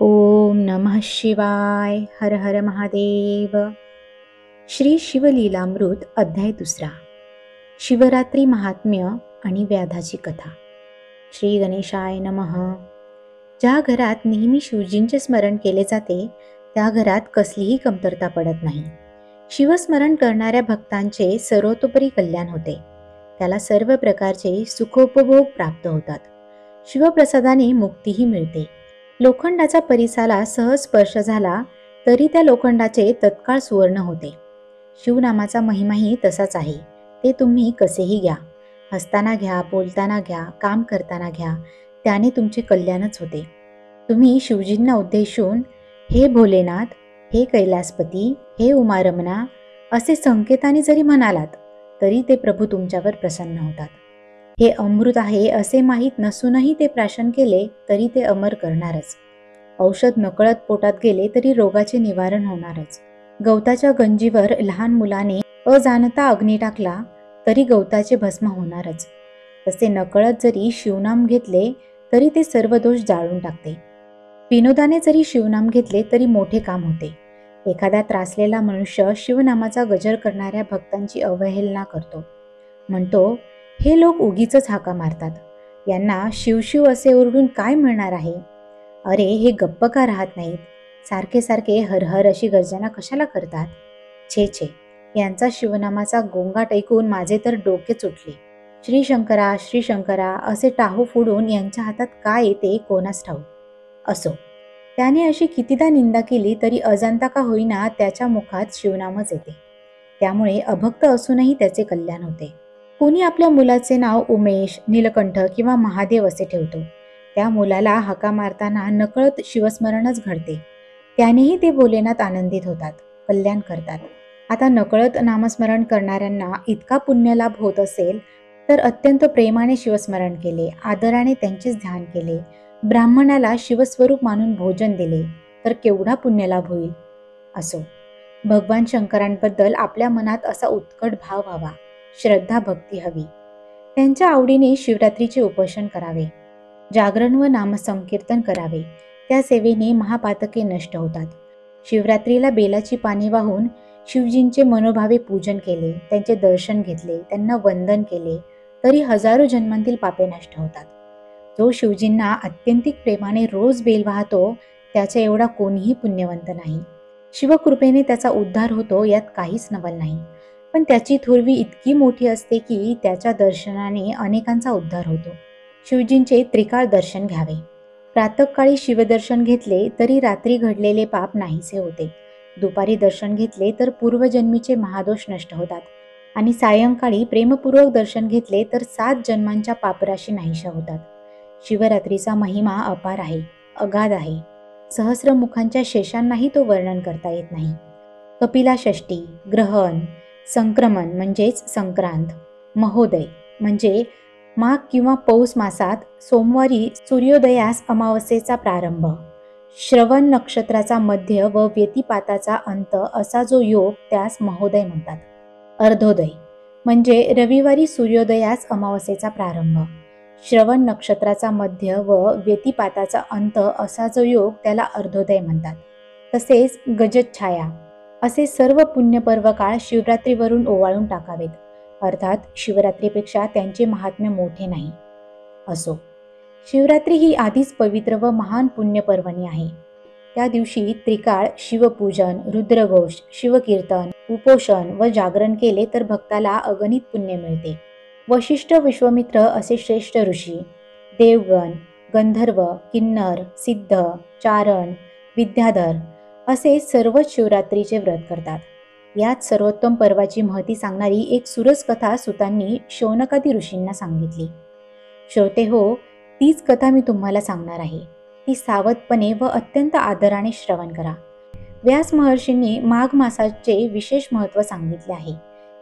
ओम नमः शिवाय. हर हर महादेव. श्री शिवलीलामृत अध्याय 2. शिवरात्री महात्म्य आणि व्याधाची कथा. श्री गणेशाय नमः. ज्या घरात नेहमी शिवजींचे स्मरण केले जाते त्या घरात कसलीही कमतरता पडत नाही. शिवस्मरण करणाऱ्या भक्तांचे सर्वतोपरी कल्याण होते. त्याला सर्व प्रकारचे सुखोपभोग प्राप्त होतात. शिवप्रसादाने मुक्तीही मिळते. लोखंडाचा परिसाला सहज स्पर्श झाला तरी त्या लोखंडाचे तत्काळ सुवर्ण होते. शिवनामाचा महिमाही तसाच आहे. ते तुम्ही कसेही घ्या, हसताना घ्या, बोलताना घ्या, काम करताना घ्या, त्याने तुमचे कल्याणच होते. तुम्ही शिवजींना उद्देशून हे भोलेनाथ, हे कैलासपती, हे उमारमणा असे संकेताने जरी म्हणालात तरी ते प्रभू तुमच्यावर प्रसन्न होतात. हे अमृत आहे असे माहीत नसूनही ते प्राशन केले तरी ते अमर करणारच. औषध नकळत पोटात गेले तरी रोगाचे निवारण होणारच. गवताच्या गंजीवर लहान मुलाने अजाणता अग्नी टाकला तरी गवताचे भस्म होणारच. तसे नकळत जरी शिवनाम घेतले तरी ते सर्व दोष जाळून टाकते. विनोदाने जरी शिवनाम घेतले तरी मोठे काम होते. एखादा त्रासलेला मनुष्य शिवनामाचा गजर करणाऱ्या भक्तांची अवहेलना करतो. म्हणतो, हे लोक उगीचच हाका मारतात, यांना शिवशिव असे ओरडून काय मिळणार आहे. अरे, हे गप्प का राहत नाहीत, सारखे सारखे हर हर अशी गर्जना कशाला करतात. छे छे, यांचा शिवनामाचा गोंगाट ऐकून माझे तर डोकेच उठले. श्री शंकरा असे टाहू फोडून यांच्या हातात काय येते कोणास ठाऊक. असो, त्याने अशी कितीदा निंदा केली तरी अजाणता का होईना त्याच्या मुखात शिवनामच येते. त्यामुळे अभक्त असूनही त्याचे कल्याण होते. कोणी आपल्या मुलाचे नाव उमेश, नीलकंठ किंवा महादेव असे ठेवतो. त्या मुलाला हाका मारताना नकळत शिवस्मरणच घडते. त्यानेही ते भोलेनाथ आनंदित होतात, कल्याण करतात. आता नकळत नामस्मरण करणाऱ्यांना इतका पुण्यलाभ होत असेल तर अत्यंत प्रेमाने शिवस्मरण केले, आदराने त्यांचेच ध्यान केले, ब्राह्मणाला शिवस्वरूप मानून भोजन दिले तर केवढा पुण्यलाभ होईल. असो, भगवान शंकरांबद्दल आपल्या मनात असा उत्कट भाव व्हावा, श्रद्धा भक्ती हवी. त्यांच्या आवडीने शिवरात्रीचे उपोषण करावे, जागरण व नामसंकीर्तन करावे. त्या सेवेने महापातके नष्ट होतात. शिवरात्रीला बेलाची पाने वाहून शिवजींचे मनोभावे पूजन केले, त्यांचे दर्शन घेतले, त्यांना वंदन केले तरी हजारो जन्मांतील पापे नष्ट होतात. जो शिवजींना अत्यंतिक प्रेमाने रोज बेल वाहतो त्याच्या एवढा कोणीही पुण्यवंत नाही. शिवकृपेने त्याचा उद्धार होतो यात काहीच नवल नाही. पण त्याची थोरवी इतकी मोठी असते की त्याच्या दर्शनाने अनेकांचा उद्धार होतो. शिवजींचे त्रिकाळ दर्शन घ्यावे. प्रातःकाळी शिवदर्शन घेतले तरी रात्री घडलेले पाप नाहीसे होते. दुपारी दर्शन घेतले तर पूर्वजन्मीचे महादोष नष्ट होतात आणि सायंकाळी प्रेमपूर्वक दर्शन घेतले तर 7 जन्मांच्या पापराशी नाहीशा होतात. शिवरात्रीचा महिमा अपार आहे, अगाध आहे. सहस्र मुखांच्या शेषांनाही तो वर्णन करता येत नाही. कपिला षष्ठी, ग्रहण, संक्रमण म्हणजेच संक्रांत, महोदय म्हणजे माघ किंवा पौष मासात सोमवारी सूर्योदयास अमावस्येचा प्रारंभ, श्रवण नक्षत्राचा मध्य व व्यतिपाताचा अंत असा जो योग त्यास महोदय म्हणतात. अर्धोदय म्हणजे रविवारी सूर्योदयास अमावस्येचा प्रारंभ, श्रवण नक्षत्राचा मध्य व व्यतिपाताचा अंत असा जो योग त्याला अर्धोदय म्हणतात. तसेच गजच्छाया असे सर्व पुण्यपर्व काळ शिवरात्रीवरून ओवाळून टाकावेत. अर्थात शिवरात्रीपेक्षा त्यांचे महात्म्य मोठे नाही. असो, शिवरात्री ही आधीच पवित्र व महान पुण्यपर्वणी आहे. त्या दिवशी त्रिकाळ शिवपूजन, रुद्रघोष, शिवकीर्तन, उपोषण व जागरण केले तर भक्ताला अगणित पुण्य मिळते. वशिष्ठ, विश्वामित्र असे श्रेष्ठ ऋषी, देवगण, गंधर्व, किन्नर, सिद्ध, चारण, विद्याधर असे सर्वच शिवरात्रीचे व्रत करतात. यात सर्वोत्तम पर्वाची महती सांगणारी एक सुरस कथा सुतांनी शौनकादी ऋषींना सांगितली. श्रोते हो, तीच कथा मी तुम्हाला सांगणार आहे. ती सावधपणे व अत्यंत आदराने श्रवण करा. व्यास महर्षींनी माघ मासाचे विशेष महत्त्व सांगितले आहे.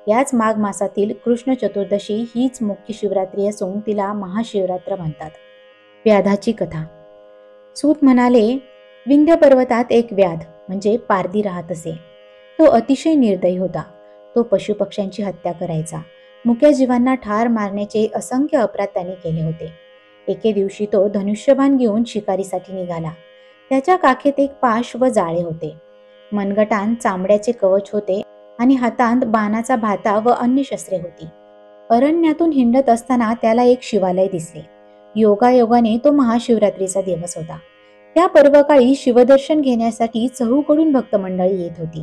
याच माघ मासातील कृष्ण चतुर्दशी हीच मुख्य शिवरात्री असून तिला महाशिवरात्र म्हणतात. व्याधाची कथा. सूत म्हणाले, विंध्य पर्वतात एक व्याध म्हणजे पारधी राहत असे. तो अतिशय निर्दयी होता. तो पशुपक्ष्यांची हत्या करायचा. मुक्या जीवांना ठार मारण्याचे असंख्य अपराध त्याने केले होते. एके दिवशी तो धनुष्यबाण घेऊन शिकारीसाठी निघाला. त्याच्या काखेत एक पाश व जाळे होते. मनगटात चांबड्याचे कवच होते आणि हातात बाणाचा भाता व अन्य शस्त्रे होती. अरण्यातून हिंडत असताना त्याला एक शिवालय दिसले. योगायोगाने तो महाशिवरात्रीचा दिवस होता. त्या पर्वकाळी शिवदर्शन घेण्यासाठी चहूकडून भक्तमंडळी येत होती.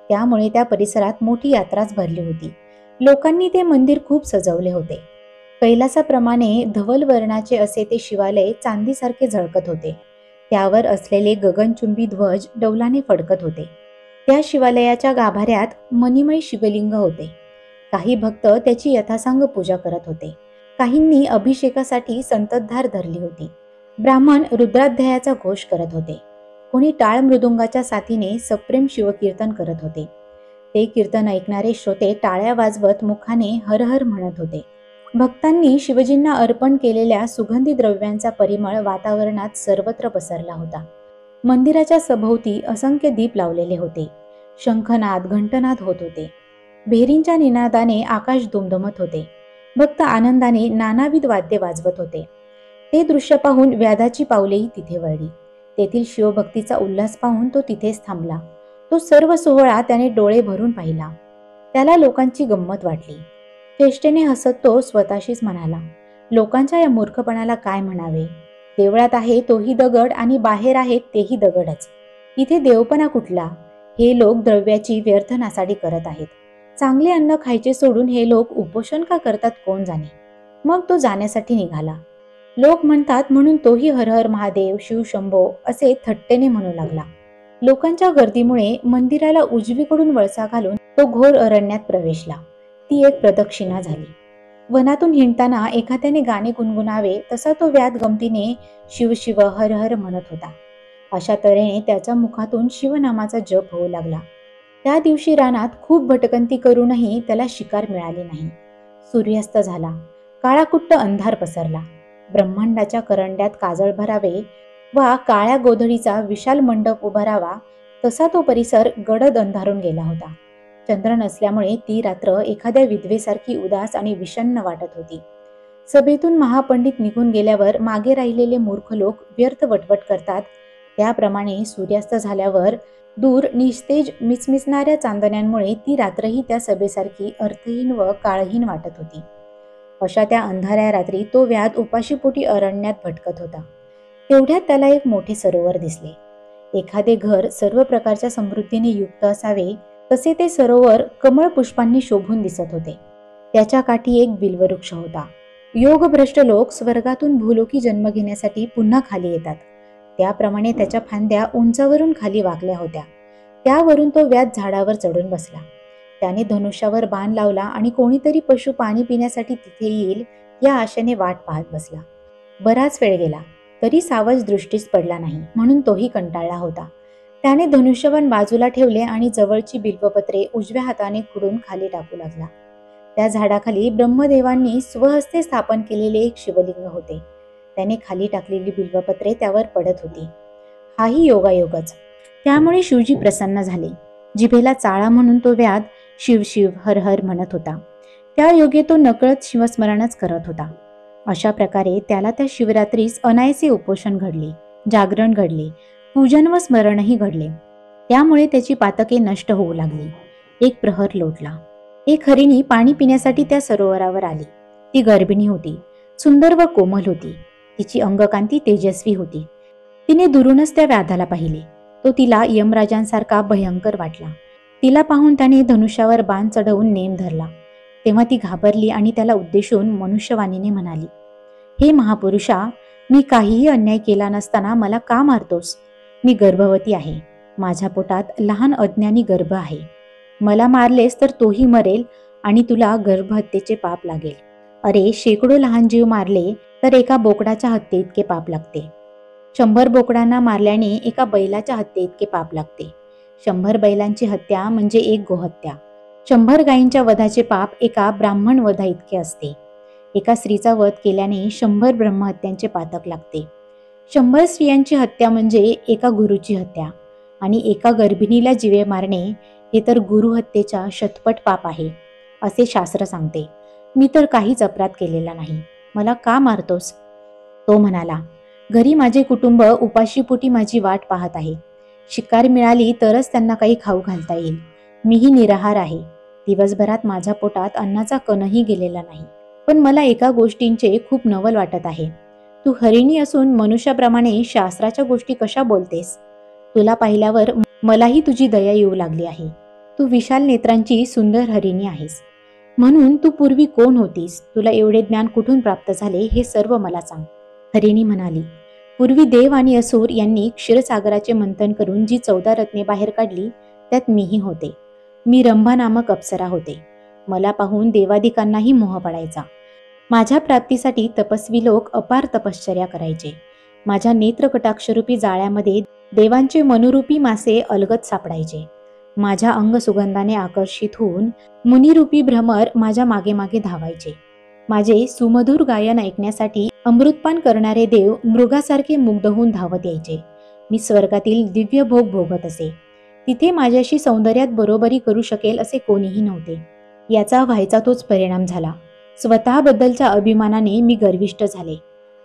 त्यामुळे त्या परिसरात मोठी यात्राच भरली होती. लोकांनी ते मंदिर खूप सजवले होते. कैलासाप्रमाणे धवल वर्णाचे असे ते शिवालय चांदीसारखे झळकत होते. त्यावर असलेले गगनचुंबी ध्वज डौलाने फडकत होते. त्या शिवालयाच्या गाभाऱ्यात मणिमय शिवलिंग होते. काही भक्त त्याची यथासांग पूजा करत होते. काहींनी अभिषेकासाठी संततधार धरली होती. ब्राह्मण रुद्राध्यायाचा घोष करत होते. कोणी टाळ मृदुंगाच्या साथीने सप्रेम शिवकीर्तन करत होते. ते कीर्तन ऐकणारे श्रोते टाळ्या वाजवत मुखाने हर हर म्हणत होते. भक्तांनी शिवजींना अर्पण केलेल्या सुगंधी द्रव्यांचा परिमळ वातावरणात सर्वत्र पसरला होता. मंदिराच्या सभोवती असंख्य दीप लावलेले होते. शंखनाद घंटनाद होत होते. भेरींच्या निनादाने आकाश दुमदुमत होते. भक्त आनंदाने नानाविध वाद्ये वाजवत होते. ते दृश्य पाहून व्याधाची पावलेही तिथे वळली. तेथील शिवभक्तीचा उल्हास पाहून तो तिथेच थांबला. तो सर्व सोहळा त्याने डोळे भरून पाहिला. त्याला लोकांची गंमत वाटली. चेष्टेने हसत तो स्वतःशीच म्हणाला, लोकांच्या या मूर्खपणाला काय म्हणावे. देवळात आहे तोही दगड आणि बाहेर आहेत तेही दगडच. इथे देवपणा कुठला. हे लोक द्रव्याची व्यर्थ नासाडी करत आहेत. चांगले अन्न खायचे सोडून हे लोक उपोषण का करतात कोण जाणे. मग तो जाण्यासाठी निघाला. लोक म्हणतात म्हणून तोही हर हर महादेव शिव शंभो असे थट्टेने म्हणू लागला. लोकांच्या गर्दीमुळे मंदिराला उजवीकडून वळसा घालून तो घोर अरण्यात प्रवेशला. ती एक प्रदक्षिणा झाली. वनातून हिंडताना एखाद्याने गाणे गुणगुणावे तसा तो व्याध गमतीने शिव शिव हर हर म्हणत होता. अशा तऱ्हेने त्याच्या मुखातून शिवनामाचा जप होऊ लागला. त्या दिवशी रानात खूप भटकंती करूनही त्याला शिकार मिळाली नाही. सूर्यास्त झाला. काळाकुट्ट अंधार पसरला. ब्रह्मांडाच्या करंड्यात काजळ भरावे वा काळ्या गोधडीचा विशाल मंडप उभारावा तसा तो परिसर गडद अंधारून गेला होता. चंद्र नसल्यामुळे ती रात्र एखाद्या विधवेसारखी उदास आणि विषण्ण वाटत होती. सभेतून महापंडित निघून गेल्यावर मागे राहिलेले मूर्ख लोक व्यर्थ वटवट करतात त्याप्रमाणे सूर्यास्त झाल्यावर दूर निस्तेज मिचमिचणाऱ्या चांदण्यांमुळे ती रात्रही त्या सभेसारखी अर्थहीन व काळहीन वाटत होती. अशा त्या अंधाऱ्या रात्री तो व्याध उपाशीपोटी अरण्यात भटकत होता. तेवढ्यात त्याला एक मोठे सरोवर दिसले. एखादे घर सर्व प्रकारच्या समृद्धीने युक्त असावे तसे ते सरोवर कमळ पुष्पांनी शोभून दिसत होते. त्याच्या काठी एक बिल्ववृक्ष होता. योगभ्रष्ट लोक स्वर्गातून भूलोकी जन्म घेण्यासाठी पुन्हा खाली येतात. त्याप्रमाणे त्याच्या फांद्या उंचावरून खाली वाकल्या होत्या. त्यावरून तो व्याध झाडावर चढून बसला. त्याने धनुष्यावर बाण लावला आणि कोणीतरी पशु पाणी पिण्यासाठी तिथे येईल या आशेने वाट पाहत बसला. बराच वेळ गेला तरी सावज दृष्टीस पडला नाही म्हणून तोही कंटाळला होता. त्याने धनुष्यबाण बाजूला ठेवले आणि जवळची बिल्वपत्रे उजव्या हाताने खुडून खाली टाकू लागला. त्या झाडाखाली ब्रह्मदेवांनी स्वहस्ते स्थापन केलेले एक शिवलिंग होते. त्याने खाली टाकलेली बिल्वपत्रे त्यावर पडत होती. हाही योगायोगच. त्यामुळे शिवजी प्रसन्न झाले. जिभेला चाळा म्हणून तो व्याध शिव शिव हर हर म्हणत होता. त्या योगे तो नकळत शिवस्मरणच करत होता. अशा प्रकारे त्याला त्या शिवरात्रीस अनायसे उपोषण घडले, जागरण घडले, पूजन व स्मरणही घडले. त्यामुळे त्याची पातके नष्ट होऊ लागली. एक प्रहर लोटला. एक हरिणी पाणी पिण्यासाठी त्या सरोवरावर आली. ती गर्भिणी होती. सुंदर व कोमल होती. तिची अंगकांती तेजस्वी होती. तिने दुरूनच त्या व्याधाला पाहिले. तो तिला यमराजांसारखा भयंकर वाटला. तिला पाहून त्याने धनुष्यावर बाण चढवून नेम धरला. तेव्हा ती घाबरली आणि त्याला उद्देशून मनुष्यवाणीने म्हणाली, हे महापुरुषा, मी काहीही अन्याय केला नसताना मला का मारतोस? मी गर्भवती आहे. माझ्या पोटात लहान अज्ञानी गर्भ आहे. मला मारलेस तर तोही मरेल आणि तुला गर्भहत्येचे पाप लागेल. अरे, शेकडो लहान जीव मारले तर एका बोकडाच्या हत्ये इतके पाप लागते. 100 बोकडांना मारल्याने एका बैलाच्या हत्ये इतके पाप लागते. 100 बैलांची हत्या म्हणजे एक गोहत्या. 100 गायींच्या वधाचे पाप एका ब्राह्मण वधा इतके असते. एका स्त्रीचा वध केल्याने 100 ब्रह्महत्यांचे पातक लागते. 100 स्त्रियांची हत्या म्हणजे एका गुरुची हत्या. आणि एका गर्भिणीला जीवे मारणे हे तर गुरुहत्येच्या शतपट पाप आहे असे शास्त्र सांगते. मी तर काहीच अपराध केलेला नाही. मला का मारतोस? तो म्हणाला, घरी माझे कुटुंब उपाशीपोटी माझी वाट पाहत आहे. शिकार मिळाली तरच त्यांना काही खाऊ घालता येईल. मीही निराहार आहे. दिवसभरात माझ्या पोटात अन्नाचा कणही गेलेला नाही. पण मला एका गोष्टींचे खूप नवल वाटत आहे. तू हरिणी असून मनुष्याप्रमाणे शास्त्राच्या गोष्टी कशा बोलतेस? तुला पाहिल्यावर मलाही तुझी दया येऊ लागली आहे. तू विशाल नेत्रांची सुंदर हरिणी आहेस. म्हणून तू पूर्वी कोण होतीस? तुला एवढे ज्ञान कुठून प्राप्त झाले हे सर्व मला सांग. हरिणी म्हणाली, पूर्वी देव आणि असुर यांनी क्षीरसागराचे मंथन करून जी 14 रत्ने बाहेर काढली त्यात मीही होते. मी रंभा नामक अप्सरा होते. मला पाहून देवादिकांनाही मोह पडायचा. माझ्या प्राप्तीसाठी तपस्वी लोक अपार तपश्चर्या करायचे. माझ्या नेत्रकटाक्षरूपी जाळ्यामध्ये देवांचे मनोरूपी मासे अलगद सापडायचे. माझ्या अंग सुगंधाने आकर्षित होऊन मुनिरूपी भ्रमर माझ्या मागे मागे धावायचे. माझे सुमधुर गायन ऐकण्यासाठी अमृतपान करणारे देव मृगासारखे मुग्ध होऊन धावत यायचे. मी स्वर्गातील दिव्य भोग भोगत असे. तिथे माझ्याशी सौंदर्यात बरोबरी करू शकेल असे कोणीही नव्हते. याचा व्हायचा तोच परिणाम झाला. स्वतःबद्दलच्या अभिमानाने मी गर्विष्ठ झाले.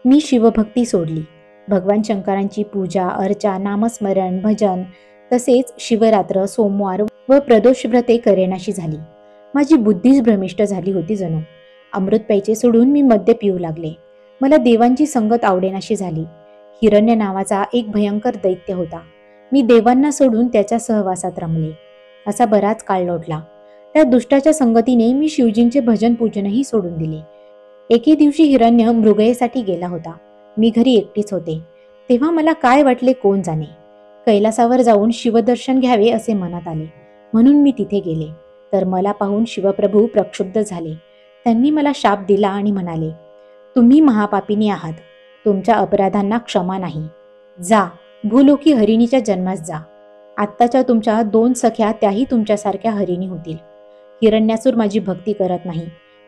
मी शिवभक्ती सोडली. भगवान शंकरांची पूजा, अर्चा, नामस्मरण, भजन तसेच शिवरात्र, सोमवार व प्रदोष व्रते करेनाशी झाली. माझी बुद्धीच भ्रमिष्ट झाली होती जणू. अमृत प्यायचे सोडून मी मद्य पिऊ लागले. मला देवांची संगत आवडेनाशी झाली. हिरण्य नावाचा एक भयंकर दैत्य होता. मी देवांना सोडून त्याच्या सहवासात रमले. असा बराच काळ लोटला. त्या दुष्टाच्या संगतीने मी शिवजींचे भजन पूजनही सोडून दिले. एके दिवशी हिरण्य मृगयेसाठी गेला होता. मी घरी एकटीच होते. तेव्हा मला काय वाटले कोण जाणे. कैलासावर जाऊन शिवदर्शन घ्यावे असे मनात आले. म्हणून मी तिथे गेले. तर मला पाहून शिवप्रभू प्रक्षुब्ध झाले. त्यांनी मला शाप दिला आणि म्हणाले, तुम्ही महापापिनी आहात. तुमच्या अपराधांना क्षमा नाही. जा, भूलोकी हरिणीच्या जन्मास जा. आत्ताच्या तुमच्या 2 सख्या त्याही तुमच्यासारख्या हरिणी होतील. हिरण्यासूर माझी भक्ती करत नाही.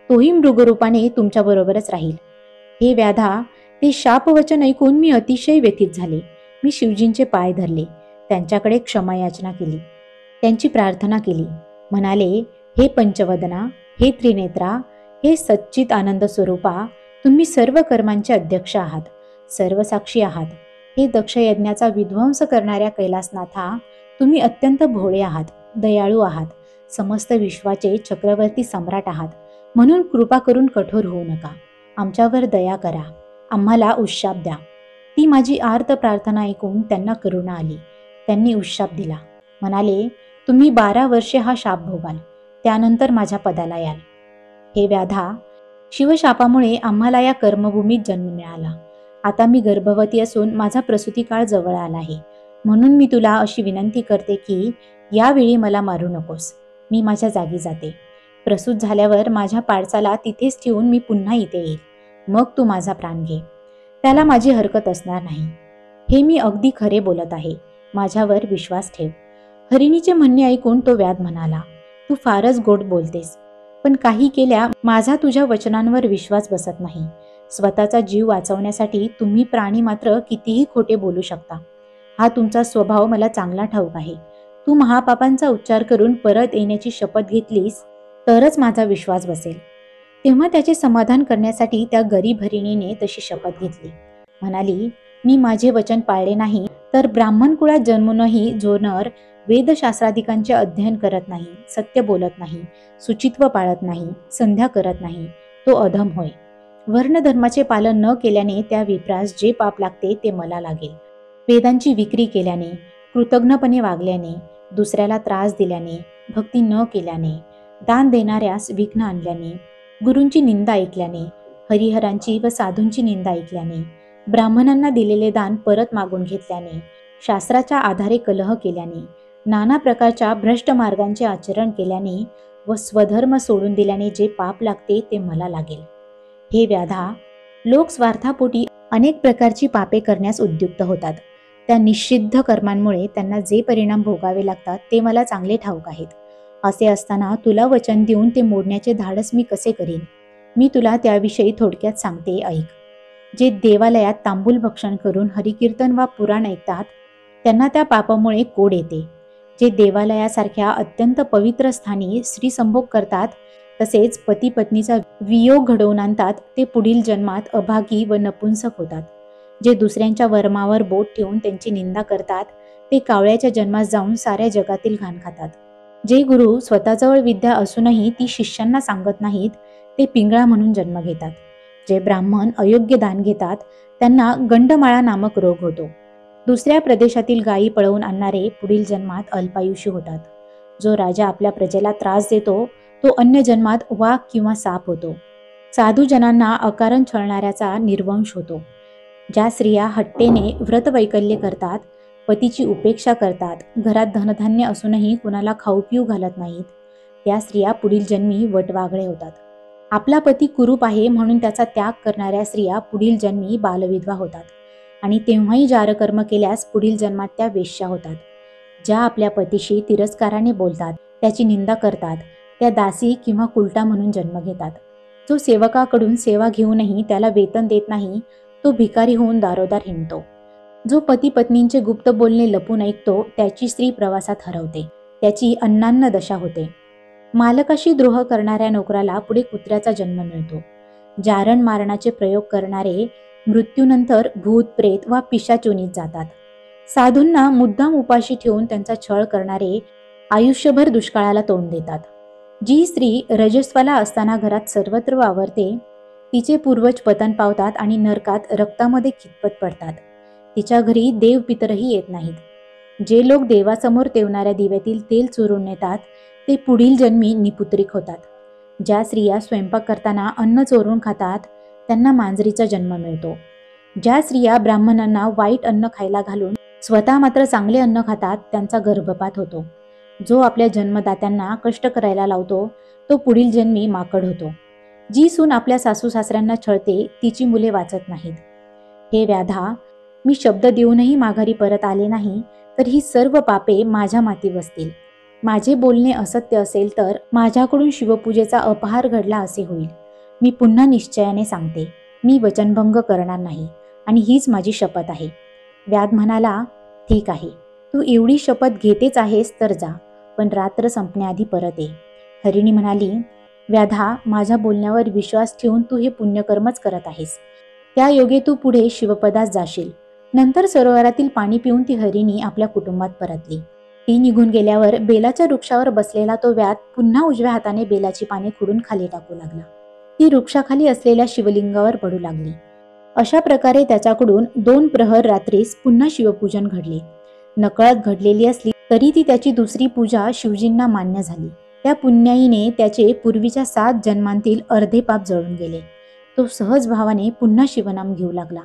तोही मृगरूपाने तुमच्याबरोबरच राहील. हे व्याधा, ते शापवचन ऐकून मी अतिशय व्यथित झाले. मी शिवजींचे पाय धरले. त्यांच्याकडे क्षमा याचना केली. त्यांची प्रार्थना केली. म्हणाले, हे पंचवदना, हे त्रिनेत्रा, हे सच्चित आनंद स्वरूपा, तुम्ही सर्व कर्मांचे अध्यक्ष आहात, सर्व साक्षी आहात. हे दक्ष यज्ञाचा विध्वंस करणाऱ्या कैलासनाथा, तुम्ही अत्यंत भोळे आहात, दयाळू आहात, समस्त विश्वाचे चक्रवर्ती सम्राट आहात. म्हणून कृपा करून कठोर होऊ नका. आमच्यावर दया करा. आम्हाला उशाप द्या. ती माझी आर्त प्रार्थना ऐकून त्यांना करुणा आली. त्यांनी उशाप दिला. म्हणाले, तुम्ही 12 वर्षे हा शाप भोगाल. त्यानंतर माझ्या पदाला याल. हे व्याधा, शिवशापामुळे आम्हाला या कर्मभूमीत जन्म मिळाला. आता मी गर्भवती असून माझा प्रसूती काळ जवळ आला आहे. म्हणून मी तुला अशी विनंती करते की यावेळी मला मारू नकोस. मी माझ्या जागी जाते. प्रसूत झाल्यावर माझ्या पाडसाला तिथेच ठेवून मी पुन्हा इथे येईल. मग तू माझा प्राण घे. त्याला माझी हरकत असणार नाही. हे मी अगदी खरे बोलत आहे. माझ्यावर विश्वास ठेव. हरिणीचे म्हणणे ऐकून तो व्याध म्हणाला, तू फारच गोड बोलतेस, पण काही केल्या माझा तुझ्या वचनांवर विश्वास बसत नाही. स्वतःचा जीव वाचवण्यासाठी तुम्ही प्राणी मात्र कितीही खोटे बोलू शकता. हा तुमचा स्वभाव मला चांगला ठाऊक आहे. तू महापापांचा उच्चार करून परत येण्याची शपथ घेतलीस तरच माझा विश्वास बसेल. तेव्हा त्याचे समाधान करण्यासाठी त्या गरीब हरिणीने तशी शपथ घेतली. म्हणाली, मी माझे वचन पाळले नाही तर ब्राह्मण कुळात जन्मूनही जो नर वेदशास्त्राधिकांचे अध्ययन करत नाही, सत्य बोलत नाही, शुचित्व पाळत नाही, संध्या करत नाही, तो अधम होय. वर्णधर्माचे पालन न केल्याने त्या विप्रास जे पाप लागते ते मला लागेल. वेदांची विक्री केल्याने, कृतज्ञपणे वागल्याने, दुसऱ्याला त्रास दिल्याने, भक्ती न केल्याने, दान देणाऱ्यास विघ्न आणल्याने, गुरूंची निंदा ऐकल्याने, हरिहरांची व साधूंची निंदा ऐकल्याने, ब्राह्मणांना दिलेले दान परत मागून घेतल्याने, शास्त्राच्या आधारे कलह केल्याने, नाना प्रकारच्या भ्रष्ट मार्गांचे आचरण केल्याने व स्वधर्म सोडून दिल्याने जे पाप लागते ते मला लागेल. हे व्याधा, लोक स्वार्थापोटी अनेक प्रकारची पापे करण्यास उद्युक्त होतात. त्या निषिद्ध कर्मांमुळे त्यांना जे परिणाम भोगावे लागतात ते मला चांगले ठाऊक आहेत. असे असताना तुला वचन देऊन ते मोडण्याचे धाडस मी कसे करीन? मी तुला त्याविषयी थोडक्यात सांगते, ऐक. जे देवालयात तांबूल भक्षण करून हरिकीर्तन वा पुराण ऐकतात त्यांना त्या पापामुळे कोड येते. जे देवालयासारख्या अत्यंत पवित्र स्थानी स्त्रीसंभोग करतात तसेच पती पत्नीचा वियोग घडवून आणतात ते पुढील जन्मात अभागी व नपुंसक होतात. जे दुसऱ्यांच्या वर्मावर बोट ठेवून त्यांची निंदा करतात ते कावळ्याच्या जन्मात जाऊन साऱ्या जगातील घाण खातात. जे गुरु स्वतःजवळ विद्या असूनही ती शिष्यांना सांगत नाहीत ते पिंगळा म्हणून जन्म घेतात. जे ब्राह्मण अयोग्य दान घेतात त्यांना गंडमाळा नामक रोग होतो. दुसऱ्या प्रदेशातील गायी पळवून आणणारे पुढील जन्मात अल्पायुषी होतात. जो राजा आपल्या प्रजेला त्रास देतो तो अन्य जन्मात वाघ किंवा साप होतो. साधूजनांना अकारण छळणाऱ्याचा निर्वंश होतो. ज्या स्त्रिया हट्टेने व्रतवैकल्य करतात, पतीची उपेक्षा करतात, घरात धनधान्य असूनही कुणाला खाऊ पिऊ घालत नाहीत, त्या स्त्रिया पुढील जन्मी वटवाघळे होतात. आपला पती कुरूप आहे म्हणून त्याचा त्याग करणाऱ्या स्त्रिया पुढील जन्मी बालविधवा होतात आणि तेव्हाही जारकर्म केल्यास पुढील जन्मात त्या वेश्या होतात. ज्या आपल्या पतीशी तिरस्काराने बोलतात, त्याची निंदा करतात, त्या दासी किंवा कुलटा म्हणून जन्म घेतात. जो सेवकाकडून सेवा घेऊनही त्याला वेतन देत नाही तो भिकारी होऊन दारोदार हिंडतो. जो पती पत्नींचे गुप्त बोलणे लपून ऐकतो त्याची स्त्री प्रवासात हरवते, त्याची अन्नान्न दशा होते. मालकाशी द्रोह करणाऱ्या नोकराला पुढे कुत्र्याचा जन्म मिळतो. जारण मारणाचे प्रयोग करणारे मृत्यूनंतर भूत प्रेत वा पिशाचोनीत जातात. साधूंना मुद्दाम उपाशी ठेवून त्यांचा छळ करणारे आयुष्यभर दुष्काळाला तोंड देतात. जी स्त्री रजस्वाला असताना घरात सर्वत्र वावरते तिचे पूर्वज पतन पावतात आणि नरकात रक्तामध्ये खितपत पडतात. तिच्या घरी देव पितरही येत नाहीत. जे लोक देवासमोर तेवणाऱ्या दिव्यातील तेल चोरून नेतात ते पुढील जन्मी निपुत्रिक होतात. ज्या स्त्रिया स्वयंपाक करताना अन्न चोरून खातात त्यांना मांजरीचा जन्म मिळतो. ज्या स्त्रिया ब्राह्मणांना वाईट अन्न खायला घालून स्वतः मात्र चांगले अन्न खातात त्यांचा गर्भपात होतो. जो आपल्या जन्मदात्यांना कष्ट करायला लावतो तो पुढील जन्मी माकड होतो. जी सून आपल्या सासू सासऱ्यांना छळते तिची मुले वाचत नाहीत. हे व्याधा, मी शब्द देऊनही माघारी परत आले नाही तर ही सर्व पापे माझ्या माती बसतील. माझे बोलणे असत्य असेल तर माझ्याकडून शिवपूजेचा अपहार घडला असे होईल. मी पुन्हा निश्चयाने सांगते, मी वचनभंग करणार नाही आणि हीच माझी शपथ आहे. व्याध म्हणाला, ठीक आहे, तू एवढी शपथ घेतेच आहेस तर जा, पण रात्र संपण्याआधी परत ये. हरिणी म्हणाली, व्याधा, माझ्या बोलण्यावर विश्वास ठेवून तू हे पुण्यकर्मच करत आहेस. त्या योगे तू पुढे शिवपदास जाशील. नंतर सरोवरातील पाणी पिऊन ती हरिणी आपल्या कुटुंबात परतली. ती निघून गेल्यावर बेलाच्या वृक्षावर बसलेला तो व्याध पुन्हा उजव्या हाताने बेलाची पाने खुडून खाली टाकू लागला. ती वृक्षाखाली असलेल्या शिवलिंगावर पडू लागली. अशा प्रकारे त्याच्याकडून 2 प्रहर रात्रीस पुन्हा शिवपूजन घडले. नकळत घडलेली असली तरी ती त्याची दुसरी पूजा शिवजींना मान्य झाली. त्या पुण्याईने त्याचे पूर्वीच्या 7 जन्मांतील अर्धे पाप जळून गेले. तो सहज भावाने पुन्हा शिवनाम घेऊ लागला.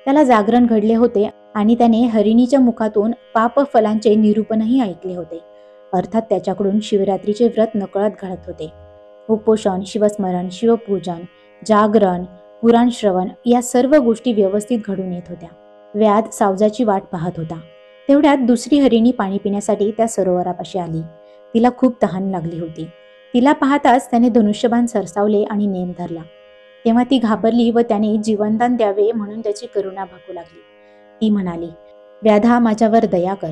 त्याला जागरण घडले होते आणि त्याने हरिणीच्या मुखातून पापफलांचे निरूपणही ऐकले होते. अर्थात त्याच्याकडून शिवरात्रीचे व्रत नकळत घडत होते. उपोषण, शिवस्मरण, शिवपूजन, जागरण, पुराण श्रवण या सर्व गोष्टी व्यवस्थित घडून येत होत्या. व्याध सावजाची वाट पाहत होता. तेवढ्यात दुसरी हरिणी पाणी पिण्यासाठी त्या सरोवरापाशी आली. तिला खूप तहान लागली होती. तिला पाहताच त्याने धनुष्यबाण सरसावले आणि नेम धरला. तेव्हा ती घाबरली व त्याने जीवनदान द्यावे म्हणून त्याची करुणा भागू लागली. ती म्हणाली, व्याधा, माझ्यावर दया कर.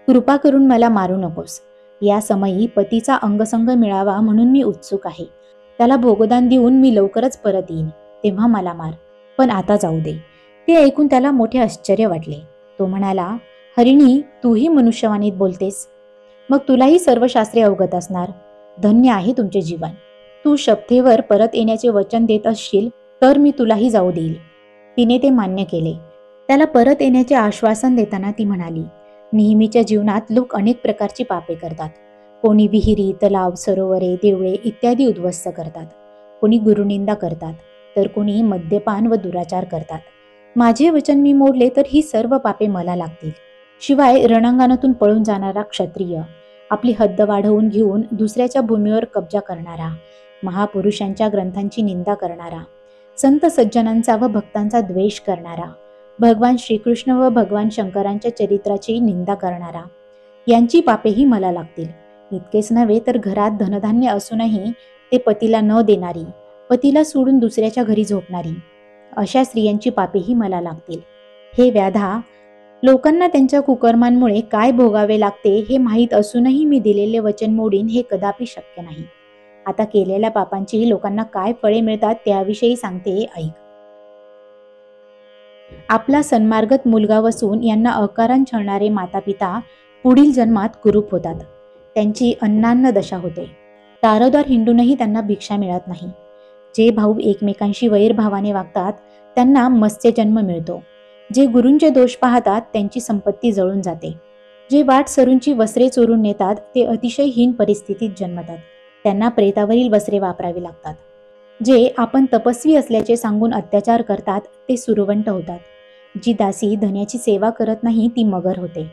कृपा करून मला मारू नकोस. या समयी पतीचा अंगसंग मिळावा म्हणून मी उत्सुक आहे. त्याला भोगदान देऊन मी लवकरच परत येईन, तेव्हा मला मार, पण आता जाऊ दे. ते ऐकून त्याला मोठे आश्चर्य वाटले. तो म्हणाला, हरिणी, तूही मनुष्यवाणीत बोलतेस, मग तुलाही सर्व शास्त्रे अवगत असणार. धन्य आहे तुमचे जीवन. तू शपथेवर परत येण्याचे वचन देत असशील तर मी तुलाही जाऊ देईल. तिने ते मान्य केले. त्याला परत येण्याचे आश्वासन देताना ती म्हणाली, नेहमीच्या जीवनात लोक अनेक प्रकारची पापे करतात. कोणी विहिरी, तलाव, सरोवरे, देवळे इत्यादी उद्ध्वस्त करतात. कोणी गुरुनिंदा करतात तर कोणी मद्यपान व दुराचार करतात. माझे वचन मी मोडले तर ही सर्व पापे मला लागतील. शिवाय रणांगणातून पळून जाणारा क्षत्रिय, आपली हद्द वाढवून घेऊन दुसऱ्याच्या भूमीवर कब्जा करणारा, महापुरुषांच्या ग्रंथांची निंदा करणारा, संत सज्जनांचा व भक्तांचा द्वेष करणारा, भगवान श्रीकृष्ण व भगवान शंकरांच्या चरित्राची निंदा करणारा, यांची पापेही मला लागतील. इतकेच नव्हे तर घरात धनधान्य असूनही ते पतीला न देणारी, पतीला सोडून दुसऱ्याच्या घरी झोपणारी, अशा स्त्रियांची पापेही मला लागतील. हे व्याधा, लोकांना त्यांच्या कुकर्मांमुळे काय भोगावे लागते हे माहीत असूनही मी दिलेले वचन मोडीन हे कदापि शक्य नाही. आता केलेल्या पापांची लोकांना काय फळे मिळतात त्याविषयी सांगते, ऐक. आपला सन्मार्गत मुलगा वसून यांना अकारण छळणारे मातापिता पुढील जन्मात कुरूप होतात. त्यांची अन्नान्न दशा होते. दारोदार हिंडूनही त्यांना भिक्षा मिळत नाही. जे भाऊ एकमेकांशी वैरभावाने वागतात त्यांना मत्स्य जन्म मिळतो. जे गुरूंचे दोष पाहतात त्यांची संपत्ती जळून जाते. जे वाट सरूंची वस्त्रे चोरून नेतात ते अतिशय हीन परिस्थितीत जन्मतात. त्यांना प्रेतावरील वस्त्रे वापरावी लागतात. जे आपण तपस्वी असल्याचे सांगून अत्याचार करतात ते सुरवंट होतात. जी दासी धन्याची सेवा करत नाही ती मगर होते.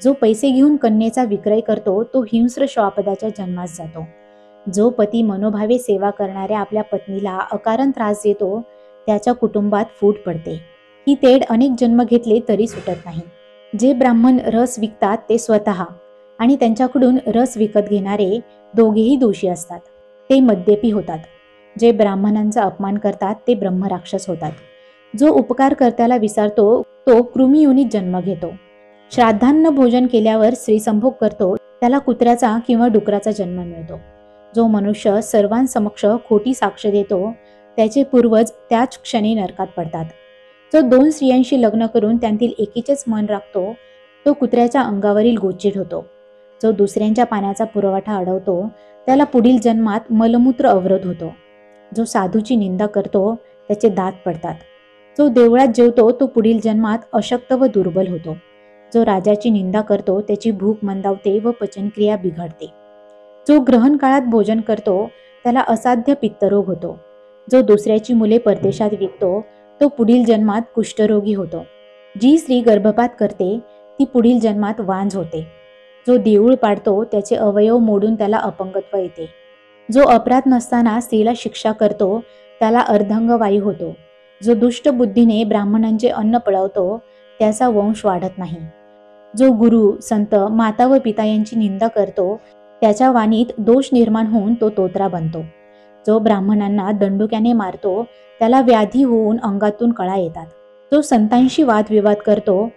जो पैसे घेऊन कन्येचा विक्रय करतो तो हिंस्र श्वापदाच्या जन्मास जातो. जो पती मनोभावे सेवा करणाऱ्या आपल्या पत्नीला अकारण त्रास देतो त्याच्या कुटुंबात फूट पडते. ही तेढ अनेक जन्म घेतले तरी सुटत नाही. जे ब्राह्मण रस विकतात ते स्वतः आणि त्यांच्याकडून रस विकत घेणारे दोघेही दोषी असतात. ते मद्यपी होतात. जे ब्राह्मणांचा अपमान करतात ते ब्रह्मराक्षस होतात. जो उपकारकर्त्याला विसरतो तो कृमियोनीत जन्म घेतो. श्राद्धान्न भोजन केल्यावर स्त्रीसंभोग करतो त्याला कुत्र्याचा किंवा डुकराचा जन्म मिळतो. जो मनुष्य सर्वांसमक्ष खोटी साक्ष देतो त्याचे पूर्वज त्याच क्षणी नरकात पडतात. जो 2 स्त्रियांशी लग्न करून त्यांतील एकीचेच मन राखतो तो कुत्र्याच्या अंगावरील गोचिड होतो. जो दुसऱ्यांच्या पाण्याचा पुरवठा अडवतो त्याला पुढील जन्मात मलमूत्र अवरोध होतो. जो साधूची निंदा करतो त्याचे दात पडतात. जो देवळात जेवतो तो पुढील जन्मात अशक्त व दुर्बल होतो. जो राजाची निंदा करतो त्याची भूक मंदावते व पचनक्रिया बिघडते. जो ग्रहण काळात भोजन करतो त्याला असाध्य पित्तरोग होतो. जो दुसऱ्याची मुले परदेशात विकतो तो पुढील जन्मात कुष्ठरोगी होतो. जी स्त्री गर्भपात करते ती पुढील जन्मात वांझ होते. जो देऊळ पाडतो त्याचे अवयव मोडून त्याला अपंगत्व येते. जो अपराध नसताना स्त्रीला शिक्षा करतो त्याला अर्धांगवायू होतो. जो दुष्ट बुद्धीने ब्राह्मणांचे अन्न पळवतो त्याचा वंश वाढत नाही. जो गुरु, संत, माता व पिता यांची निंदा करतो त्याच्या वाणीत दोष निर्माण होऊन तो तोत्रा बनतो. जो ब्राह्मणांना दंडुक्याने मारतो त्याला व्याधी होऊन अंगातून कळा येतात. जो संतांशी वादविवाद करतो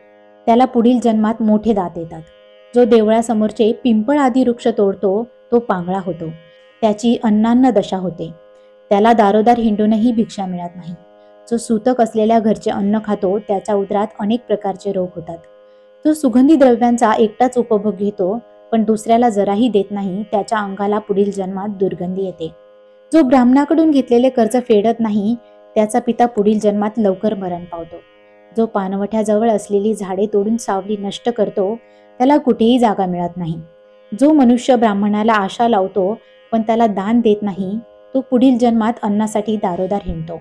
त्याला पुढील जन्मात मोठे दात येतात. जो देवळासमोरचे पिंपळ आदी वृक्ष तोडतो तो पांगळा होतो. त्याची अन्नान्न दशा होते. त्याला दारोदार हिंडूनही भिक्षा मिळत नाही. जो सूतक असलेल्या घरचे अन्न खातो त्याच्या उदरात अनेक प्रकारचे रोग होतात. जो सुगंधी द्रव्यांचा एकटाच उपभोग घेतो पण दुसऱ्याला जराही देत नाही त्याच्या अंगाला पुढील जन्मात दुर्गंधी येते. जो ब्राह्मणाकडून घेतलेले कर्ज फेडत नाही त्याचा पिता पुढील जन्मात लवकर मरण पावतो. जो पानवठ्याजवळ असलेली झाडे तोडून सावली नष्ट करतो त्याला कुठेही जागा मिळत नाही. जो मनुष्य ब्राह्मणाला आशा लावतो पण त्याला दान देत नाही तो पुढील जन्मात अन्नासाठी दारोदार हिंडतो.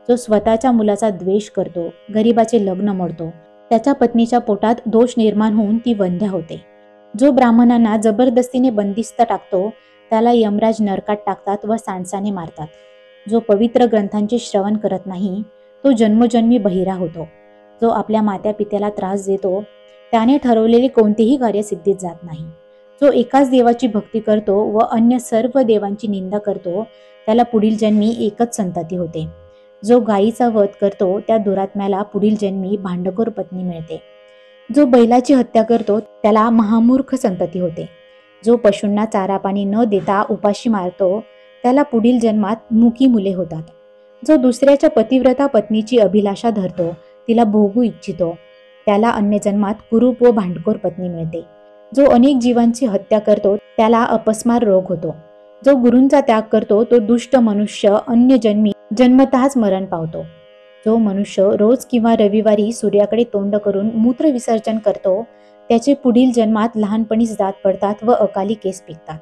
जो स्वतःच्या मुलाचा द्वेष करतो, गरिबाचे लग्न मोडतो त्याच्या पत्नीच्या पोटात दोष निर्माण होऊन ती वंध्या होते. जो ब्राह्मणांना जबरदस्तीने बंदिस्त टाकतो त्याला यमराज नरकात टाकतात व सांडसाने मारतात. जो पवित्र ग्रंथांचे श्रवण करत नाही तो जन्मोजन्मी बहिरा होतो. जो आपल्या मात्या पित्याला त्रास देतो त्याने ठरवलेले कोणतेही कार्य सिद्धीत जात नाही. जो एकाच देवाची भक्ती करतो व अन्य सर्व देवांची निंदा करतो त्याला पुढील जन्मी एकच संतती होते. जो गायीचा वध करतो त्या दुरात्म्याला पुढील जन्मी भांडखोर पत्नी मिळते. जो बैलाची हत्या करतो त्याला महामूर्ख संतती होते. जो पशूंना चारा पाणी न देता उपाशी मारतो त्याला पुढील जन्मात मुकी मुले होतात. जो दुसऱ्याच्या पतिव्रता पत्नीची अभिलाषा धरतो तिला भोगू इच्छितो त्याला अन्य जन्मात कुरूप व भांडखोर पत्नी मिळते. जो अनेक जीवांची हत्या करतो त्याला अपस्मार रोग होतो. जो गुरूंचा त्याग करतो तो दुष्ट मनुष्य अन्य जन्मी जन्मतःच मरण पावतो. जो मनुष्य रोज किंवा रविवारी सूर्याकडे तोंड करून मूत्र विसर्जन करतो त्याचे पुढील जन्मात लहानपणीच दात पडतात व अकाली केस पिकतात.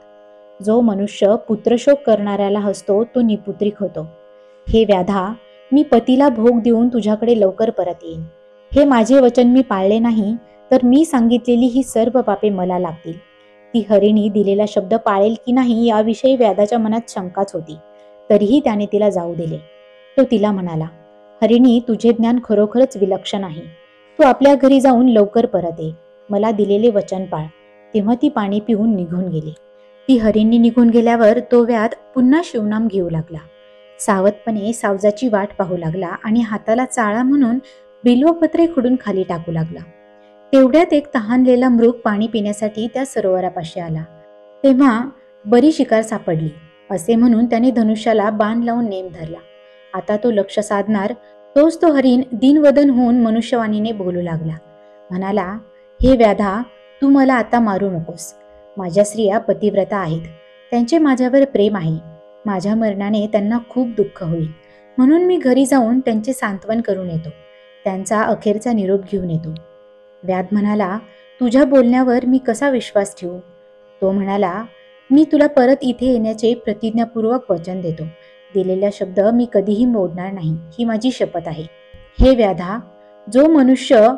जो मनुष्य पुत्रशोक करणाऱ्याला हसतो तो निपुत्रिक होतो. हे व्याधा, मी पतीला भोग देऊन तुझ्याकडे लवकर परत येईन. हे माझे वचन मी पाळले नाही तर मी सांगितलेली ही सर्व पापे मला लागतील. ती हरिणी दिलेला शब्द पाळेल की नाही याविषयी व्याधाच्या मनात शंकाच होती. तरीही त्याने तिला जाऊ दिले. तो तिला म्हणाला, हरिणी, तुझे ज्ञान खरोखरच विलक्षण आहे. तू आपल्या घरी जाऊन लवकर परत ये. मला दिलेले वचन पाळ. तेव्हा ती पाणी पिऊन निघून गेली. ती हरिणी निघून गेल्यावर तो व्याध पुन्हा शिवनाम घेऊ लागला. सावधपणे सावजाची वाट पाहू लागला आणि हाताला चाळा म्हणून बिल्वपत्रे खुडून खाली टाकू लागला. तेवढ्यात एक तहानलेला मृग पाणी पिण्यासाठी त्या सरोवरापाशी आला. तेव्हा बरी शिकार सापडली असे म्हणून त्याने धनुष्याला बाण लावून नेम धरला. आता तो लक्ष साधणार तोच तो हरीण दीनवदन होऊन मनुष्यवाणीने बोलू लागला. म्हणाला, हे व्याधा, तू मला आता मारू नकोस. माझ्या स्त्रिया पतिव्रता आहेत. त्यांचे माझ्यावर प्रेम आहे. माझ्या मरणाने त्यांना खूप दुःख होईल. म्हणून मी घरी जाऊन त्यांचे सांत्वन करून येतो. त्यांचा अखेरचा निरोप घेऊन येतो. व्याध म्हणाला, तुझ्या बोलण्यावर मी कसा विश्वास ठेवू? तो म्हणाला, मी तुला परत इथे येण्याचे प्रतिज्ञापूर्वक वचन देतो. दिलेला शब्द मी कधीही मोडणार नाही, ही माझी शपथ आहे. हे व्याधा, जो मनुष्य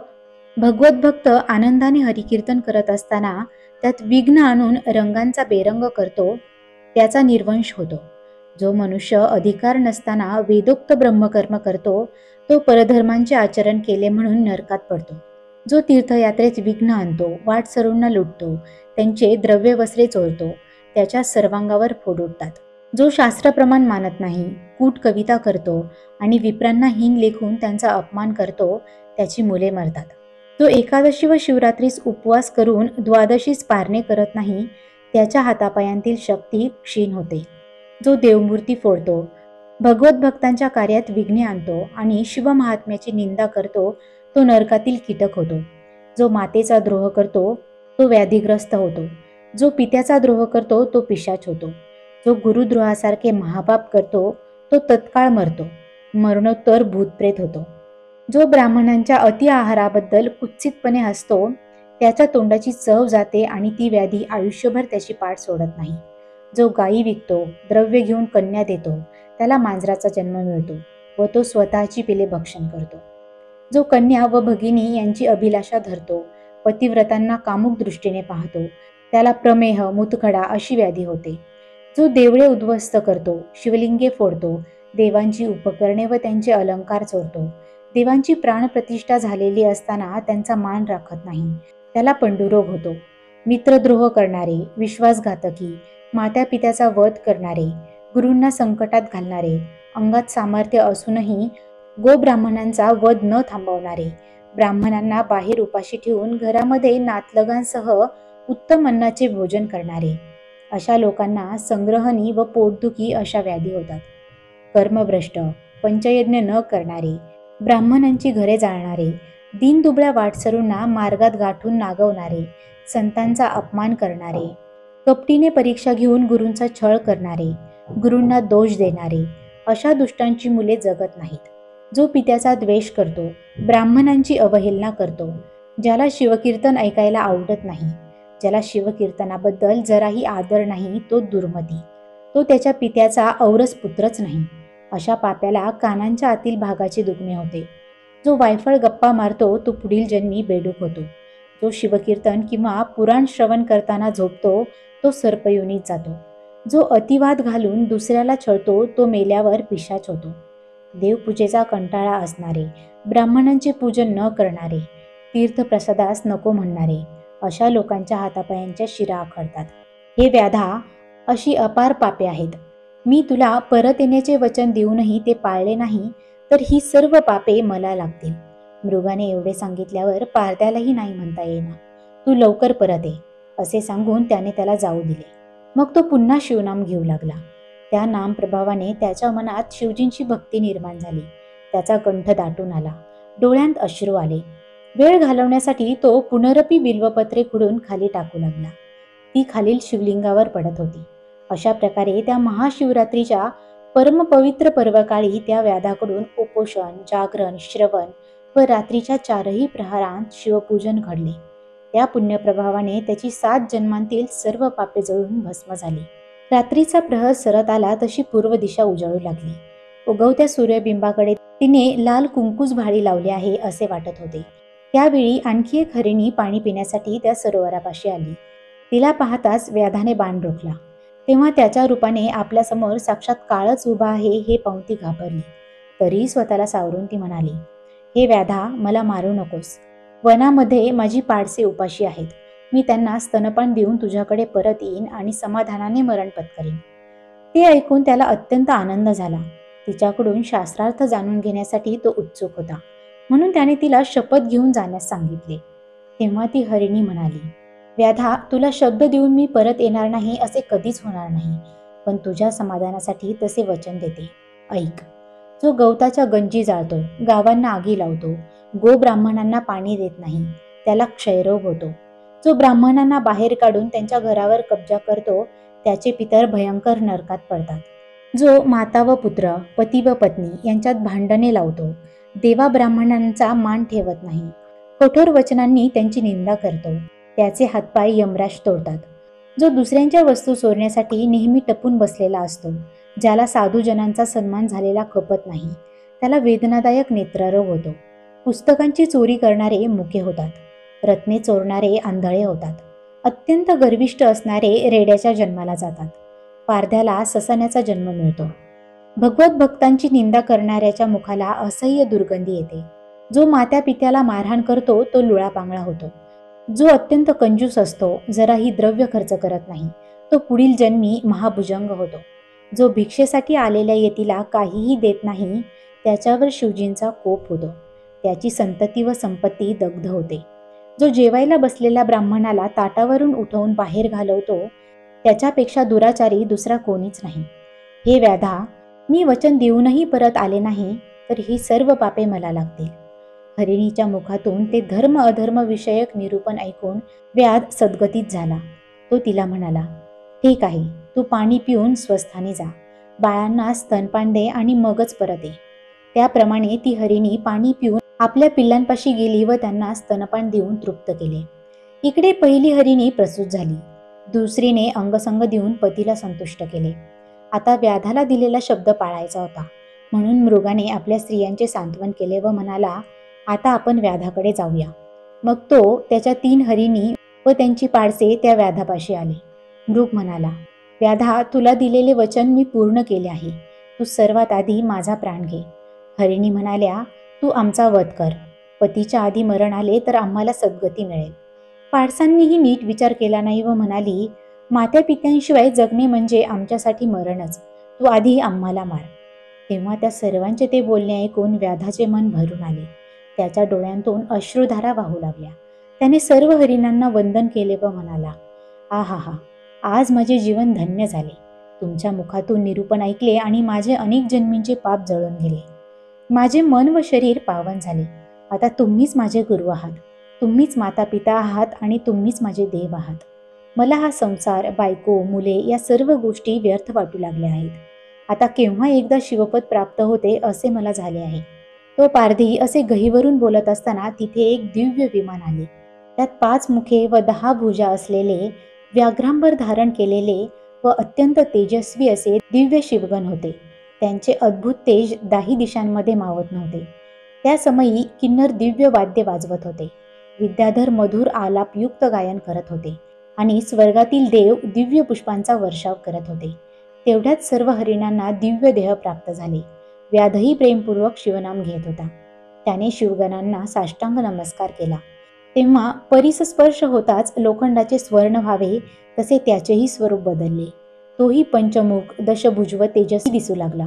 भगवत भक्त आनंदाने हरिकीर्तन करत असताना त्यात विघ्न आणून रंगांचा बेरंग करतो, त्याचा निर्वंश होतो. जो मनुष्य अधिकार नसताना वेदोक्त ब्रह्मकर्म करतो, तो परधर्मांचे आचरण केले म्हणून नरकात पडतो. जो तीर्थयात्रेत विघ्न आणतो, वाटसरूंना लुटतो, त्यांचे द्रव्य वस्त्रे चोरतो, त्याच्या सर्वांगावर फोड उठतात. जो शास्त्रप्रमाण मानत नाही, कूट कविता करतो आणि विप्रांना हीन लेखून त्यांचा अपमान करतो, त्याची मुले मरतात. जो एकादशी व शिवरात्रीस उपवास करून द्वादशीस पारणे करत नाही, त्याच्या हातापायांतील शक्ती क्षीण होते. जो देवमूर्ती फोडतो, भगवत भक्तांच्या कार्यात विघ्ने आणतो आणि शिवमहात्म्याची निंदा करतो, तो नरकातील कीटक होतो. जो मातेचा द्रोह करतो, तो व्याधिग्रस्त होतो. जो पित्याचा द्रोह करतो, तो पिशाच होतो. जो गुरुद्रोहासारखे महापाप करतो, तो तत्काळ मरतो. मरणोत्तर भूतप्रेत होतो. जो ब्राह्मणांच्या अति आहाराबद्दल कुत्सितपणे हसतो, त्याच्या तोंडाची चव जाते आणि ती व्याधी आयुष्यभर त्याची पाठ सोडत नाही. जो गायी विकतो, द्रव्य घेऊन कन्या देतो, त्याला मांजराचा जन्म मिळतो व तो स्वतःची पिले भक्षण करतो. जो कन्या व भगिनी यांची अभिलाषा धरतो, पतिव्रतांना कामुक दृष्टीने पाहतो, त्याला प्रमेह, मुतखडा अशी व्याधी होते. जो देवळे उद्ध्वस्त करतो, शिवलिंगे फोडतो, देवांची उपकरणे व त्यांचे अलंकार चोरतो, देवांची प्राणप्रतिष्ठा झालेली असताना त्यांचा मान राखत नाही, त्याला पंडुरोग होतो. मित्रद्रोह करणारे, विश्वासघातकी, मात्या पित्याचा वध करणारे, गुरूंना संकटात घालणारे, अंगात सामर्थ्य असूनही गोब्राह्मणांचा वध न थांबवणारे, ब्राह्मणांना बाहेर उपाशी ठेवून घरामध्ये नातलगांसह उत्तम अन्नाचे भोजन करणारे, अशा लोकांना संग्रहणी व पोटदुखी अशा व्याधी होतात. कर्मभ्रष्ट, पंचयज्ञ न करणारे, ब्राह्मणांची घरे जाळणारे, दीनदुबळ्या वाटसरूंना मार्गात गाठून नागवणारे, संतांचा अपमान करणारे, कपटीने परीक्षा घेऊन गुरूंचा छळ करणारे, गुरूंना दोष देणारे, अशा दुष्टांची मुले जगत नाहीत. जो पित्याचा द्वेष करतो, ब्राह्मणांची अवहेलना करतो, ज्याला शिवकीर्तन ऐकायला आवडत नाही, ज्याला शिवकीर्तनाबद्दल जराही आदर नाही, तो दुर्मती, तो त्याच्या पित्याचा औरस पुत्रच नाही. अशा पाप्याला कानांच्या आतील भागाचे दुखणे होते. जो वायफळ गप्पा मारतो, तो पुढील जन्मी बेडूक होतो. जो शिवकीर्तन किंवा पुराण श्रवण करताना झोपतो, तो सर्पयोनीत जातो. जो अतिवाद घालून दुसऱ्याला छळतो, तो मेल्यावर पिशाच होतो. देवपूजेचा कंटाळा असणारे, ब्राह्मणांचे पूजन न करणारे, तीर्थप्रसादास नको म्हणणारे, अशा लोकांच्या हातापायांच्या शिरा आखडतात. हे व्याधा, अशी अपार पापे आहेत. मी तुला परत येण्याचे वचन देऊनही ते पाळले नाही, तर ही सर्व पापे मला लागतील. मृगाने एवढे सांगितल्यावर पारद्यालाही नाही म्हणता येईना. तू लवकर परत ये, असे सांगून त्याने त्याला जाऊ दिले. मग तो पुन्हा शिवनाम घेऊ लागला. त्या नामप्रभावाने त्याच्या मनात शिवजींची भक्ती निर्माण झाली. त्याचा कंठ दाटून आला, डोळ्यांत अश्रू आले. वेळ घालवण्यासाठी तो पुनरपी बिल्वपत्रे खुडून खाली टाकू लागला. ती खालील शिवलिंगावर पडत होती. अशा प्रकारे त्या महाशिवरात्रीच्या परमपवित्र पर्वकाळी त्या व्याधाकडून उपोषण, जागरण, श्रवण व रात्रीच्या 4ही प्रहरांत शिवपूजन घडले. त्या पुण्यप्रभावाने त्याची 7 जन्मांतील सर्व पापे जळून भस्म झाली. रात्रीचा प्रहर सरत आला तशी पूर्व दिशा उजळू लागली. उगवत्या सूर्यबिंबाकडे तिने लाल कुंकूस भाळी लावली आहे असे वाटत होते. त्यावेळी आणखी एक हरिणी पाणी पिण्यासाठी त्या सरोवरापाशी आली. तिला पाहताच व्याधाने बाण रोखला. तेव्हा त्याच्या रूपाने आपल्यासमोर साक्षात काळच उभा आहे हे पाहून ती घाबरली. तरीही स्वतःला सावरून ती म्हणाली, हे व्याधा, मला मारू नकोस. वनामध्ये माझी पाडसे उपाशी आहेत. मी त्यांना स्तनपान देऊन तुझ्याकडे परत येईन आणि समाधानाने मरण पत्करीन. ते ऐकून त्याला अत्यंत आनंद झाला. तिच्याकडून शास्त्रार्थ जाणून घेण्यासाठी तो उत्सुक होता, म्हणून त्याने तिला शपथ घेऊन जाण्यास सांगितले. तेव्हा ती हरिणी म्हणाली, व्याधा, तुला शब्द देऊन मी परत येणार नाही असे कधीच होणार नाही, पण तुझ्या समाधानासाठी तसे वचन देते. ऐक. जो गवताच्या गंजी जाळतो, गावांना आगी लावतो, गो ब्राह्मणांना पाणी देत नाही, त्याला क्षयरोग होतो. जो ब्राह्मणांना बाहेर काढून त्यांच्या घरावर कब्जा करतो, त्याचे पितर भयंकर नरकात पडतात. जो माता व पुत्र, पती व पत्नी यांच्यात भांडणे लावतो, देवा ब्राह्मणांचा मान ठेवत नाही, कठोर वचनांनी त्यांची निंदा करतो, त्याचे हातपाय यमराज तोडतात. जो दुसऱ्यांच्या वस्तू चोरण्यासाठी नेहमी टपून बसलेला असतो, ज्याला साधूजनांचा सन्मान झालेला खपत नाही, त्याला वेदनादायक नेत्ररोग होतो. पुस्तकांची चोरी करणारे मुके होतात, रत्ने चोरणारे आंधळे होतात, अत्यंत गर्विष्ठ असणारे रेड्याच्या जन्माला जातात, पारध्याला ससाण्याचा जन्म मिळतो. भगवत भक्तांची निंदा करणाऱ्याच्या मुखाला असह्य दुर्गंधी येते. जो मात्या पित्याला मारहाण करतो तो लुळा पांगळा होतो. जो अत्यंत कंजूस असतो, जराही द्रव्य खर्च करत नाही, तो पुढील जन्मी महाभुजंग होतो. जो भिक्षेसाठी आलेल्या येतीला काहीही देत नाही, त्याच्यावर शिवजींचा कोप होतो, त्याची संतती व संपत्ती दग्ध होते. जो जेवायला बसलेल्या ब्राह्मणाला ताटावरून उठवून बाहेर घालवतो, त्याच्यापेक्षा दुराचारी दुसरा कोणीच नाही. हे व्याधा, मी वचन देऊनही परत आले नाही, तर ही सर्व पापे मला लागतील. हरिणीच्या मुखातून ते धर्म अधर्म विषयक निरूपण ऐकून व्याध सद्गतीत झाला. तो तिला म्हणाला, ठीक आहे, तू पाणी पिऊन स्वस्थानी जा, बाळांना स्तनपान दे आणि मगच परत ये. त्याप्रमाणे ती हरिणी पाणी पिऊन आपल्या पिल्लांपाशी गेली व त्यांना स्तनपान देऊन तृप्त केले. इकडे पहिली हरिणी प्रसूत झाली, दुसरीने अंगसंग देऊन पतीला संतुष्ट केले. आता व्याधाला दिलेला शब्द पाळायचा होता, म्हणून मृगाने आपल्या स्त्रियांचे सांत्वन केले व म्हणाला, आता आपण व्याधाकडे जाऊया. मग तो त्याच्या 3 हरिणी व त्यांची पाडसे त्या व्याधापाशी आले. मृग म्हणाला, व्याधा, तुला दिलेले वचन मी पूर्ण केले आहे, तू सर्वात आधी माझा प्राण घे. हरिणी म्हणाल्या, तू आमचा वध कर, पतीच्या आधी मरण आले तर आम्हाला सद्गती मिळेल. पाडसांनीही नीट विचार केला नाही व म्हणाली, मात्या पित्यांशिवाय जगणे म्हणजे आमच्यासाठी मरणच, तू आधी आम्हाला मार. तेव्हा त्या सर्वांचे ते बोलणे ऐकून व्याधाचे मन भरून आले, त्याच्या डोळ्यांतून अश्रुधारा वाहू लागल्या. त्याने सर्व हरिणांना वंदन केले व म्हणाला, आहा, आज माझे जीवन धन्य झाले. तुमच्या मुखातून निरूपण ऐकले आणि माझे अनेक जन्मींचे पाप जळून गेले. माझे मन व शरीर पावन झाले. आता तुम्हीच माझे गुरु आहात, तुम्हीच माता पिता आहात आणि तुम्हीच माझे देव आहात. मला हा संसार, बायको, मुले या सर्व गोष्टी व्यर्थ वाटू लागल्या आहेत. आता केव्हा एकदा शिवपद प्राप्त होते असे मला झाले आहे. तो पारधी असे गहिवरून बोलत असताना तिथे एक दिव्य विमान आले. त्यात 5 मुखे व 10 भुजा असलेले, व्याघ्रांबर धारण केलेले व अत्यंत तेजस्वी असे दिव्य शिवगण होते. त्यांचे अद्भुत तेज 10 दिशांमध्ये मावत नव्हते. त्या समयी किन्नर दिव्य वाद्य वाजवत होते, विद्याधर मधुर आलापयुक्त गायन करत होते आणि स्वर्गातील देव दिव्य पुष्पांचा वर्षाव करत होते. तेवढ्याच सर्व हरिणांना दिव्य देह प्राप्त झाले. व्याधही प्रेमपूर्वक शिवनाम घेत होता. त्याने शिवगणांना साष्टांग नमस्कार केला. तेव्हा परिसस्पर्श होताच लोखंडाचे स्वर्ण व्हावे तसे त्याचेही स्वरूप बदलले. तोही पंचमुख, दशभुज व तेजस्वी दिसू लागला.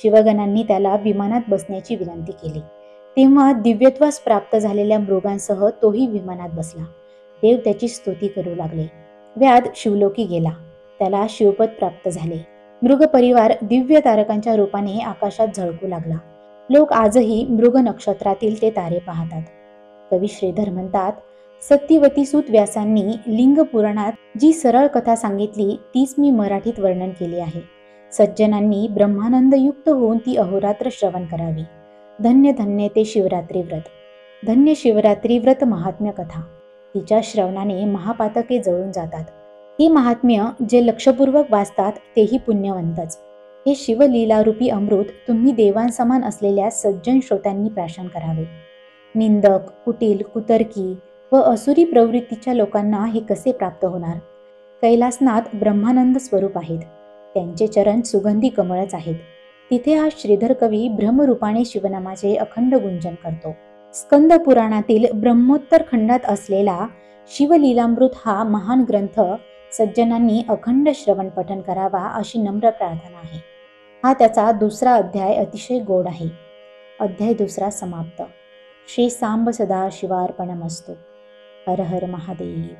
शिवगणांनी त्याला विमानात बसण्याची विनंती केली. तेव्हा दिव्यत्वास प्राप्त झालेल्या मृगांसह तोही विमानात बसला. देव त्याची स्तुती करू लागले. व्याध शिवलोकी गेला, त्याला शिवपद प्राप्त झाले. मृग परिवार दिव्य तारकांच्या रूपाने आकाशात झळकू लागला. लोक आजही मृग नक्षत्रातील ते तारे पाहतात. कवी श्रीधर म्हणतात, सत्यवतीसूत व्यासांनी लिंग पुराणात जी सरळ कथा सांगितली तीच मी मराठीत वर्णन केली आहे. सज्जनांनी ब्रह्मानंदयुक्त होऊन ती अहोरात्र श्रवण करावी. धन्य धन्य ते शिवरात्री व्रत, धन्य शिवरात्री व्रत महात्म्य कथा. तिच्या श्रवणाने महापातके जळून जातात. हे महात्म्य जे लक्षपूर्वक वाचतात तेही पुण्यवंतच. हे शिवलीलारूपी अमृत तुम्ही देवांसमान असलेल्या सज्जन श्रोत्यांनी प्राशन करावे. निंदक, कुटील, कुतर्की व असुरी प्रवृत्तीच्या लोकांना हे कसे प्राप्त होणार? कैलासनाथ ब्रह्मानंद स्वरूप आहेत, त्यांचे चरण सुगंधी कमळच आहेत. तिथे हा श्रीधर कवी ब्रह्मरूपाने शिवनामाचे अखंड गुंजन करतो. स्कंद पुराणातील ब्रह्मोत्तर खंडात असलेला शिवलीलामृत हा महान ग्रंथ सज्जनांनी अखंड श्रवण पठण करावा अशी नम्र प्रार्थना आहे. हा त्याचा 2रा अध्याय अतिशय गोड आहे. अध्याय 2 समाप्त. श्री सांब सदा शिवार्पणमस्तु. हर हर महादेव.